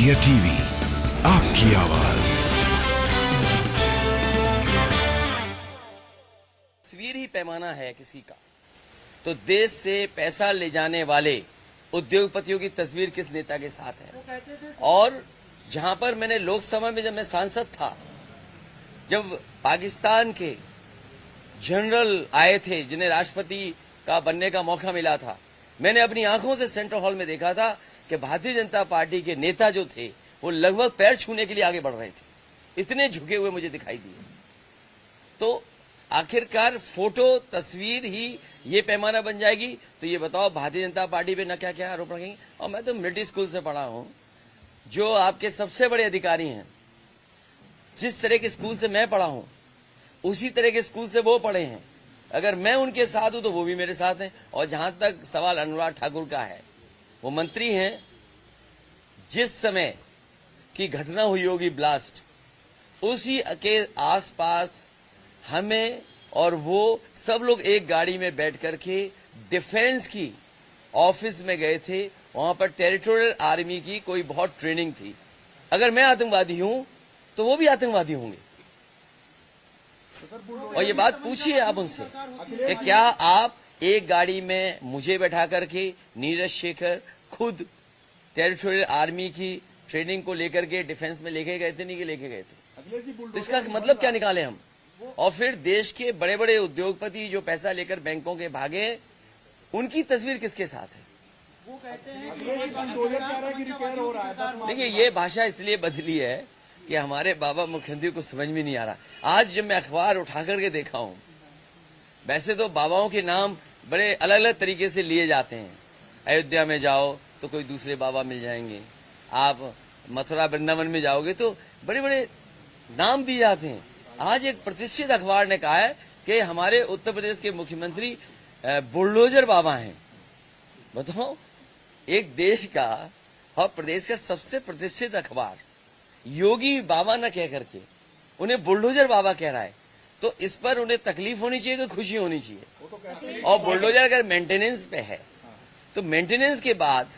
India TV, आपकी आवाज। तस्वीर ही पैमाना है किसी का, तो देश से पैसा ले जाने वाले उद्योगपतियों की तस्वीर किस नेता के साथ है। और जहां पर मैंने लोकसभा में जब मैं सांसद था, जब पाकिस्तान के जनरल आए थे जिन्हें राष्ट्रपति का बनने का मौका मिला था, मैंने अपनी आंखों से सेंट्रल हॉल में देखा था कि भारतीय जनता पार्टी के नेता जो थे वो लगभग पैर छूने के लिए आगे बढ़ रहे थे, इतने झुके हुए मुझे दिखाई दिए। तो आखिरकार फोटो तस्वीर ही ये पैमाना बन जाएगी। तो ये बताओ भारतीय जनता पार्टी पे न क्या क्या आरोप रखेंगे। और मैं तो मिलिट्री स्कूल से पढ़ा हूं, जो आपके सबसे बड़े अधिकारी हैं, जिस तरह के स्कूल से मैं पढ़ा हूं उसी तरह के स्कूल से वो पढ़े हैं। अगर मैं उनके साथ हूं तो वो भी मेरे साथ हैं। और जहां तक सवाल अनुराग ठाकुर का है, वो मंत्री हैं, जिस समय की घटना हुई होगी ब्लास्ट, उसी के आसपास हमें और वो सब लोग एक गाड़ी में बैठ करके डिफेंस की ऑफिस में गए थे। वहां पर टेरिटोरियल आर्मी की कोई बहुत ट्रेनिंग थी। अगर मैं आतंकवादी हूं तो वो भी आतंकवादी होंगे। और ये बात पूछिए आप उनसे कि क्या आप एक गाड़ी में मुझे बैठा करके नीरज शेखर खुद टेरिटोरियल आर्मी की ट्रेनिंग को लेकर के डिफेंस में लेके गए थे, नहीं कि लेके गए थे? तो इसका मतलब क्या निकाले हम? और फिर देश के बड़े बड़े उद्योगपति जो पैसा लेकर बैंकों के भागे, उनकी तस्वीर किसके साथ है? वो कहते हैं कि देखिए, ये भाषा इसलिए बदली है कि हमारे बाबा मुख्यमंत्री को समझ में नहीं आ रहा। आज जब मैं अखबार उठा करके देखा हूं, वैसे तो बाबाओं के नाम बड़े अलग अलग तरीके से लिए जाते हैं। अयोध्या में जाओ तो कोई दूसरे बाबा मिल जाएंगे, आप मथुरा वृंदावन में जाओगे तो बड़े बड़े नाम दिए जाते हैं। आज एक प्रतिष्ठित अखबार ने कहा है कि हमारे उत्तर प्रदेश के मुख्यमंत्री बुलडोजर बाबा हैं। बताओ, एक देश का और प्रदेश का सबसे प्रतिष्ठित अखबार योगी बाबा न कह करके उन्हें बुलडोजर बाबा कह रहा है। तो इस पर उन्हें तकलीफ होनी चाहिए कि खुशी होनी चाहिए? और बुलडोजर अगर मेंटेनेंस पे है तो मेंटेनेंस के बाद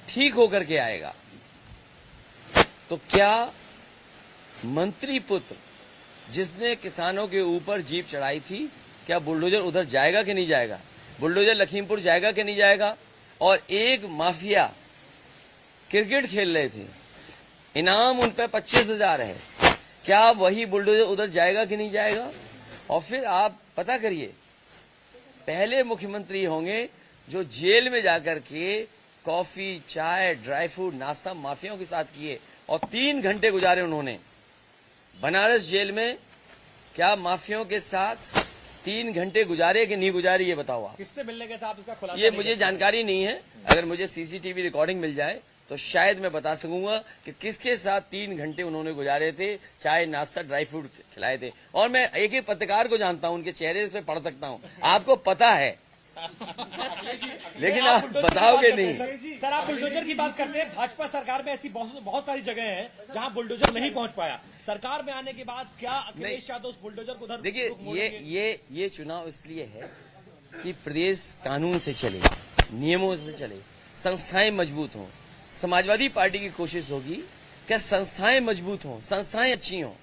ठीक होकर के आएगा। तो क्या मंत्री पुत्र जिसने किसानों के ऊपर जीप चढ़ाई थी, क्या बुलडोजर उधर जाएगा कि नहीं जाएगा? बुलडोजर लखीमपुर जाएगा कि नहीं जाएगा? और एक माफिया क्रिकेट खेल रहे थे, इनाम उन पर 25,000 है, क्या वही बुलडोजर उधर जाएगा कि नहीं जाएगा? और फिर आप पता करिए, पहले मुख्यमंत्री होंगे जो जेल में जाकर के कॉफी, चाय, ड्राई फ्रूट, नाश्ता माफियाओं के साथ किए और 3 घंटे गुजारे उन्होंने बनारस जेल में। क्या माफियाओं के साथ 3 घंटे गुजारे कि नहीं गुजारे, ये बताओ आप। किससे मिलने गए थे आप? इसका खुलासा ये मुझे जानकारी नहीं है। अगर मुझे सीसीटीवी रिकॉर्डिंग मिल जाए तो शायद मैं बता सकूंगा कि किसके साथ 3 घंटे उन्होंने गुजारे थे, चाय, नाश्ता, ड्राई फ्रूट खिलाए थे। और मैं एक एक पत्रकार को जानता हूं, उनके चेहरे से पढ़ सकता हूं। आपको पता है लेकिन आप बताओगे नहीं। सर, आप बुलडोजर की बात करते हैं। भाजपा सरकार में ऐसी बहुत सारी जगह हैं जहां बुलडोजर नहीं पहुंच पाया। सरकार में आने के बाद क्या अखिलेश यादव उस बुलडोजर को उधर? देखिए, ये चुनाव इसलिए है कि प्रदेश कानून से चले, नियमों से चले, संस्थाएं मजबूत हों। समाजवादी पार्टी की कोशिश होगी कि संस्थाएं मजबूत हों, संस्थाएं अच्छी हों।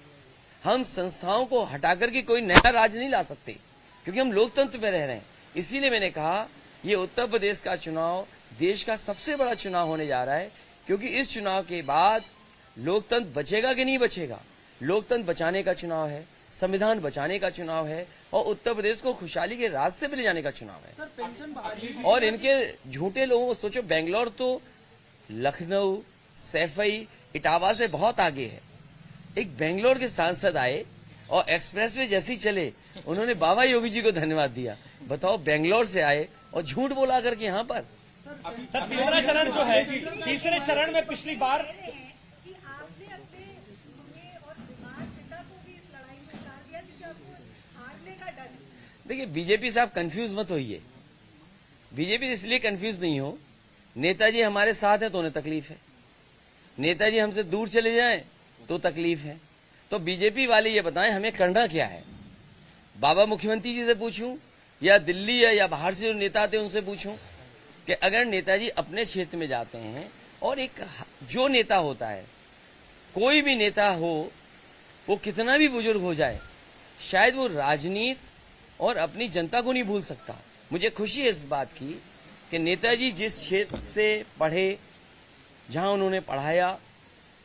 हम संस्थाओं को हटाकर के कोई नया राज नहीं ला सकते, क्योंकि हम लोकतंत्र में रह रहे हैं। इसीलिए मैंने कहा ये उत्तर प्रदेश का चुनाव देश का सबसे बड़ा चुनाव होने जा रहा है, क्योंकि इस चुनाव के बाद लोकतंत्र बचेगा कि नहीं बचेगा। लोकतंत्र बचाने का चुनाव है, संविधान बचाने का चुनाव है, और उत्तर प्रदेश को खुशहाली के रास्ते पे ले जाने का चुनाव है। सर, पेंशन बहाली और इनके झूठे लोगों को सोचो, बेंगलोर तो लखनऊ, सैफई, इटावा से बहुत आगे है। एक बेंगलोर के सांसद आए और एक्सप्रेसवे जैसे ही चले, उन्होंने बाबा योगी जी को धन्यवाद दिया। बताओ, बेंगलोर से आए और झूठ बोला करके यहाँ पर। सर, तीसरा चरण जो है, तीसरे चरण में पिछली बार कि आपने अपने ये और बीमार पिता को भी इस लड़ाई में उतार दिया क्योंकि आपको हारने का डर है। देखिए, बीजेपी से आप कंफ्यूज मत होइए। बीजेपी इसलिए कंफ्यूज नहीं हो, नेताजी हमारे साथ हैं तो उन्हें तकलीफ है, नेताजी हमसे दूर चले जाएं तो तकलीफ है। तो बीजेपी वाले ये बताएं हमें करना क्या है। बाबा मुख्यमंत्री जी से पूछूं या दिल्ली या बाहर से जो नेता थे उनसे पूछूं कि अगर नेताजी अपने क्षेत्र में जाते हैं और एक जो नेता होता है, कोई भी नेता हो, वो कितना भी बुजुर्ग हो जाए, शायद वो राजनीति और अपनी जनता को नहीं भूल सकता। मुझे खुशी है इस बात की कि नेताजी जिस क्षेत्र से पढ़े, जहां उन्होंने पढ़ाया,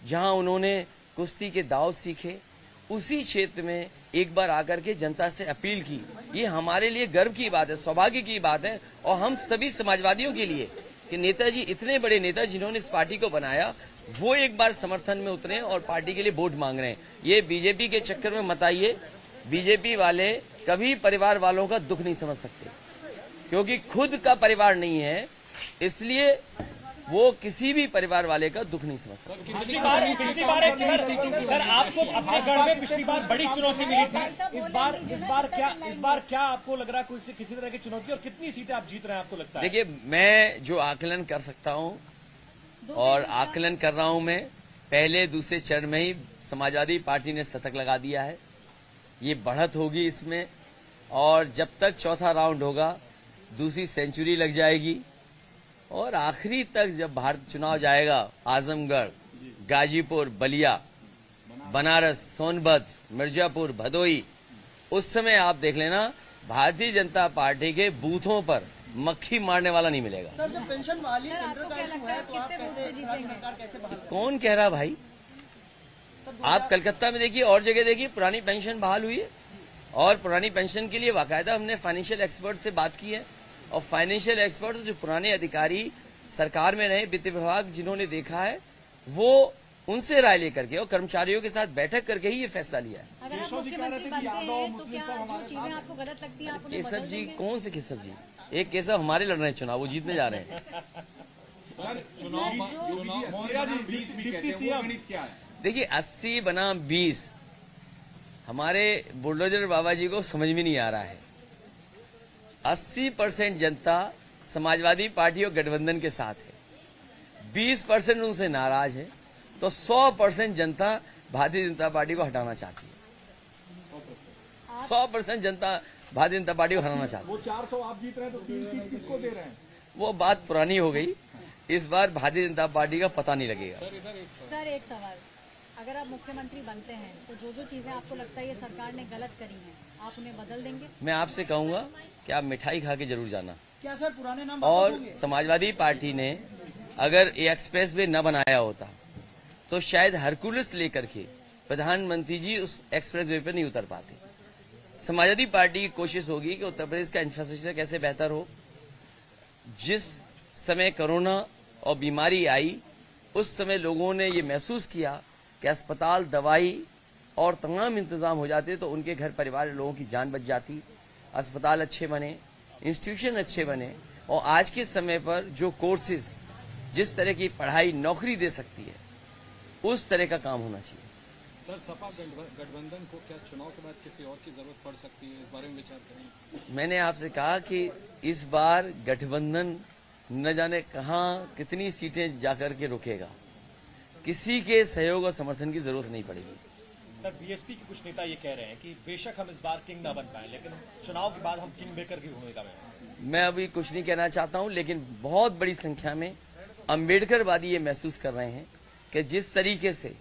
जहां उन्होंने कुश्ती के दाव सीखे, उसी क्षेत्र में एक बार आकर के जनता से अपील की। ये हमारे लिए गर्व की बात है, सौभाग्य की बात है, और हम सभी समाजवादियों के लिए कि नेताजी इतने बड़े नेता जिन्होंने इस पार्टी को बनाया, वो एक बार समर्थन में उतरे और पार्टी के लिए वोट मांग रहे हैं। ये बीजेपी के चक्कर में मत आइए। बीजेपी वाले कभी परिवार वालों का दुख नहीं समझ सकते, क्योंकि खुद का परिवार नहीं है, इसलिए वो किसी भी परिवार वाले का दुख नहीं समझ सकते। पिछली बार सर आपको अपने गढ़ में पिछली बार बड़ी चुनौती मिली थी। इस बार क्या आपको लग रहा है किसी तरह की चुनौती, और कितनी सीटें आप जीत रहे हैं आपको लगता है? देखिए, मैं जो आकलन कर सकता हूं और आकलन कर रहा हूं, मैं पहले दूसरे चरण में ही समाजवादी पार्टी ने शतक लगा दिया है। ये बढ़त होगी इसमें, और जब तक चौथा राउंड होगा दूसरी सेंचुरी लग जाएगी, और आखिरी तक जब भारत चुनाव जाएगा, आजमगढ़, गाजीपुर, बलिया, बनारस, सोनभद्र, मिर्जापुर, भदोही, उस समय आप देख लेना भारतीय जनता पार्टी के बूथों पर मक्खी मारने वाला नहीं मिलेगा। सर, जब पेंशन वाली सेंटर का इशू है तो आप कैसे राज्य सरकार कैसे बहाल करें? कौन कह रहा भाई? आप कलकत्ता में देखिए और जगह देखिए, पुरानी पेंशन बहाल हुई है, और पुरानी पेंशन के लिए बाकायदा हमने फाइनेंशियल एक्सपर्ट से बात की है, और फाइनेंशियल एक्सपर्ट जो पुराने अधिकारी सरकार में रहे, वित्त विभाग जिन्होंने देखा है, वो उनसे राय लेकर के और कर्मचारियों के साथ बैठक करके ही ये फैसला लिया है। अगर आप मुख्यमंत्री बनते हैं तो क्या जो चीजें आपको गलत लगती हैं आप उन्हें केशव बदल जी, देंगे? कौन से केशव जी? एक केशव हमारे लड़ रहे हैं चुनाव, वो जीतने जा रहे हैं। देखिए, 80 बनाम 20 हमारे बुलडोजर बाबा जी को समझ में नहीं आ रहा है। 80% जनता समाजवादी पार्टी और गठबंधन के साथ है, 20% उनसे नाराज है, तो 100% जनता भारतीय जनता पार्टी को हटाना चाहती है। 100% जनता भारतीय जनता पार्टी को हटाना चाहती है। वो 400 आप जीत रहे हैं तो 3 सीट किसको दे रहे हैं? वो बात पुरानी हो गई, इस बार भारतीय जनता पार्टी का पता नहीं लगेगा। सर, एक सवाल, अगर आप मुख्यमंत्री बनते हैं तो जो चीजें आपको लगता है ये सरकार ने गलत करी हैं, आप उन्हें बदल देंगे? मैं आपसे कहूंगा कि आप मिठाई खा के जरूर जाना। क्या सर पुराने नाम और समाजवादी पार्टी ने अगर ये एक्सप्रेस वे न बनाया होता तो शायद हरकुलिस लेकर के प्रधानमंत्री जी उस एक्सप्रेस वे पर नहीं उतर पाते। समाजवादी पार्टी की कोशिश होगी कि उत्तर प्रदेश का इंफ्रास्ट्रक्चर कैसे बेहतर हो। जिस समय कोरोना और बीमारी आई, उस समय लोगों ने ये महसूस किया कि अस्पताल, दवाई और तमाम इंतजाम हो जाते तो उनके घर परिवार लोगों की जान बच जाती। अस्पताल अच्छे बने, इंस्टीट्यूशन अच्छे बने, और आज के समय पर जो कोर्सेज, जिस तरह की पढ़ाई नौकरी दे सकती है, उस तरह का काम होना चाहिए। सर, सपा गठबंधन को क्या चुनाव के बाद किसी और की जरूरत पड़ सकती है? इस बारे में विचार करें। मैंने आपसे कहा कि इस बार गठबंधन न जाने कहां कितनी सीटें जाकर के रुकेगा, किसी के सहयोग और समर्थन की जरूरत नहीं पड़ेगी। सर, बीएसपी के कुछ नेता ये कह रहे हैं कि बेशक हम इस बार किंग ना बन पाए, लेकिन चुनाव के बाद हम किंग मेकर की भूमिका में हैं। मैं अभी कुछ नहीं कहना चाहता हूं, लेकिन बहुत बड़ी संख्या में अम्बेडकरवादी ये महसूस कर रहे हैं कि जिस तरीके से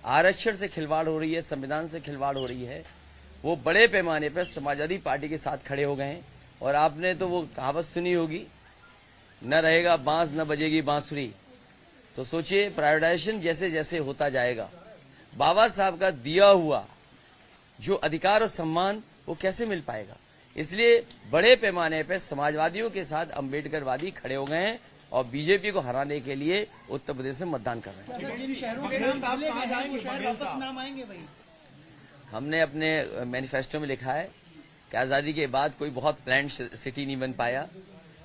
आरक्षण से खिलवाड़ हो रही है, संविधान से खिलवाड़ हो रही है, वो बड़े पैमाने पर समाजवादी पार्टी के साथ खड़े हो गए हैं। और आपने तो वो कहावत सुनी होगी, न रहेगा बांस न बजेगी बांसुरी। तो सोचिए, प्राइवेटाइजेशन जैसे जैसे होता जाएगा, बाबा साहब का दिया हुआ जो अधिकार और सम्मान वो कैसे मिल पाएगा। इसलिए बड़े पैमाने पर समाजवादियों के साथ अम्बेडकरवादी खड़े हो गए हैं और बीजेपी को हराने के लिए उत्तर प्रदेश में मतदान कर रहे हैं। जिन शहरों के नाम भूले गए हैं वो शहर वापस नाम आएंगे भाई? हमने अपने मैनिफेस्टो में लिखा है कि आजादी के बाद कोई बहुत प्लान्ड सिटी नहीं बन पाया।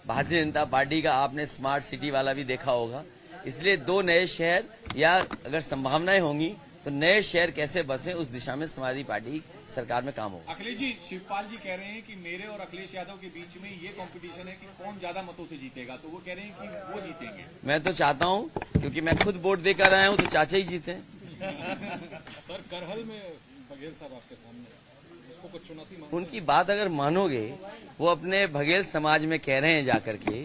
भारतीय जनता पार्टी का आपने स्मार्ट सिटी वाला भी देखा होगा। इसलिए 2 नए शहर, या अगर संभावनाएं होंगी तो नए शहर कैसे बसे, उस दिशा में समाजवादी पार्टी सरकार में काम होगा। अखिलेश जी, शिवपाल जी कह रहे हैं कि मेरे और अखिलेश यादव के बीच में ये कंपटीशन है कि कौन ज्यादा मतों से जीतेगा, तो वो कह रहे हैं कि वो जीतेंगे। मैं तो चाहता हूं, क्योंकि मैं खुद वोट देकर आया हूं, तो चाचा ही जीते। सर, करहल में बघेल साहब आपके सामने, उसको कुछ चुनौती मांगते हैं? उनकी बात अगर मानोगे, वो अपने बघेल समाज में कह रहे हैं जाकर के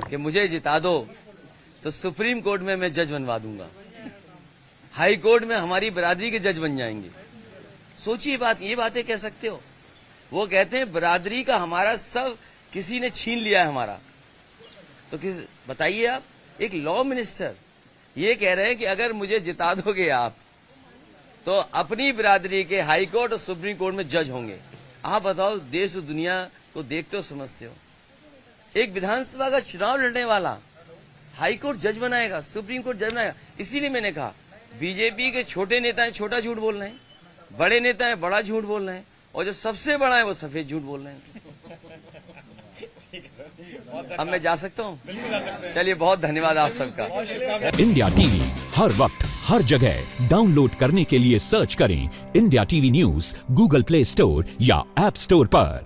कि मुझे जिता दो, तो सुप्रीम कोर्ट में मैं जज बनवा दूंगा, हाई कोर्ट में हमारी बिरादरी के जज बन जाएंगे। सोचिए बात, ये बातें कह सकते हो? वो कहते हैं बिरादरी का हमारा सब किसी ने छीन लिया है हमारा। तो किस बताइए आप, एक लॉ मिनिस्टर ये कह रहे हैं कि अगर मुझे जिता दोगे आप तो अपनी बिरादरी के हाई कोर्ट और सुप्रीम कोर्ट में जज होंगे। आप बताओ, देश और दुनिया को देखते हो, समझते हो? एक विधानसभा का चुनाव लड़ने वाला हाई कोर्ट जज बनाएगा, सुप्रीम कोर्ट जज बनाएगा। इसीलिए मैंने कहा बीजेपी के छोटे नेता हैं छोटा झूठ बोल रहे हैं, बड़े नेता हैं बड़ा झूठ बोल रहे हैं, और जो सबसे बड़ा है वो सफेद झूठ बोल रहे हैं। अब मैं जा सकता हूँ? चलिए, बहुत धन्यवाद आप सबका। इंडिया टीवी हर वक्त हर जगह डाउनलोड करने के लिए सर्च करें India TV news Google play store या ऐप स्टोर पर।